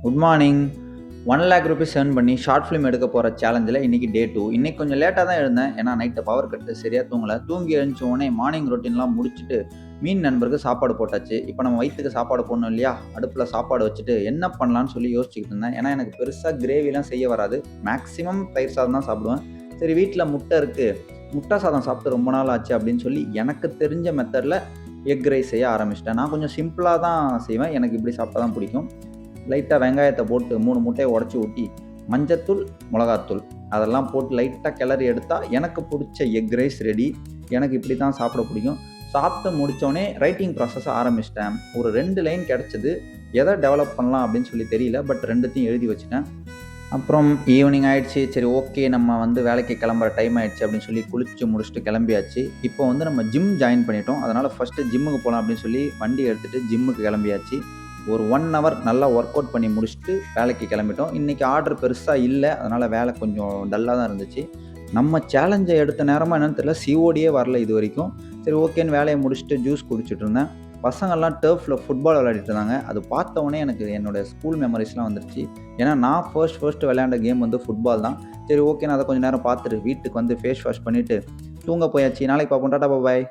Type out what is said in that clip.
Good morning. 1,00,000 rupees earn பண்ணி short film எடுக்க போற சேலஞ்சில இன்னைக்கு டே 2. இன்னைக்கு கொஞ்சம் லேட்டா தான் எழுந்தேன். ஏன்னா நைட்டு பவர் கட்டு சரியா தூங்கல. தூங்கி எழுந்துச்ச உடனே மார்னிங் ரொட்டீன்லாம் முடிச்சுட்டு, மீன் நண்பருக்கு சாப்பாடு போட்டாச்சு. இப்போ நம்ம வயித்துக்கு சாப்பாடு போடணும் இல்லையா? அடுப்புல சாப்பாடு வச்சுட்டு என்ன பண்ணலான்னு சொல்லி யோசிச்சுக்கிட்டு இருந்தேன். ஏன்னா எனக்கு பெருசா கிரேவிலாம் செய்ய வராது. மேக்ஸிமம் தயிர் சாதம் தான் சாப்பிடுவேன். சரி வீட்ல முட்டை இருக்கு. முட்டை சாதம் சாப்பிட்டு ரொம்ப நாள் ஆச்சு அப்படின்னு சொல்லி எனக்கு தெரிஞ்ச மெத்தட்ல எக் ரைஸ் செய்ய ஆரம்பிச்சுட்டேன். நான் கொஞ்சம் சிம்பிளா தான் செய்வேன். எனக்கு இப்படி சாப்பிட்டா தான் பிடிக்கும். லைட்டா வெங்காயத்த போட்டு 3 முட்டைய உடைச்சு ஊத்தி, மஞ்சத்தூள், மொளகாத்தூள் அதெல்லாம் போட்டு லைட்டா கிளறி எடுத்தா, எனக்கு புடிச்ச எக் ரைஸ் ரெடி. எனக்கு இப்படி தான் சாப்பிட பிடிக்கும். சாப்பிட்டு முடிச்சோனே ரைட்டிங் ப்ராசஸ ஆரம்பிச்சுட்டேன். ஒரு 2 லைன் கிடைச்சது. எத டெவலப் பண்ணலாம் அப்படின்னு சொல்லி தெரியல. பட் 2த்தையும் எழுதி வச்சுட்டேன். அப்புறம் ஈவினிங் ஆயிடுச்சு. சரி ஓகே நம்ம வந்து வேலைக்கு கிளம்புற டைம் ஆயிடுச்சு அப்படின்னு சொல்லி குளிச்சு முடிச்சுட்டு கிளம்பியாச்சு. இப்போ வந்து நம்ம ஜிம் ஜாயின் பண்ணிட்டோம். அதனால ஃபர்ஸ்ட்டு ஜிம்முக்கு போலாம் அப்படின்னு சொல்லி வண்டி எடுத்துட்டு ஜிம்முக்கு கிளம்பியாச்சு. ஒரு 1 ஹவர் நல்லா ஒர்க் அவுட் பண்ணி முடிச்சுட்டு வேலைக்கு கிளம்பிட்டோம். இன்னைக்கு ஆர்டர் பெருசா இல்ல. அதனால வேலை கொஞ்சம் டல்லா தான் இருந்துச்சு. நம்ம சேலஞ்ச எடுத்த நேரமா என்னன்னு தெரியல. சிஓடியே வரல இதுவரைக்கும். சரி ஓகேன்னு வேலைய முடிச்சுட்டு ஜூஸ் குடிச்சிட்டு இருந்தேன். பசங்கள்லாம் டர்ஃப்ல ஃபுட்பால் விளையாடிட்டு இருந்தாங்க. அது பார்த்த உடனே எனக்கு என்னோட ஸ்கூல் மெமரீஸ்லாம் வந்துருச்சு. ஏன்னா நான் ஃபர்ஸ்ட் விளையாண்ட கேம் வந்து ஃபுட்பால் தான். சரி ஓகேன்னு அத கொஞ்ச நேரம் பார்த்துட்டு வீட்டுக்கு வந்து ஃபேஸ் வாஷ் பண்ணிட்டு தூங்க போயாச்சு. நாளைக்கு பார்ப்போம். டாடா பாய்.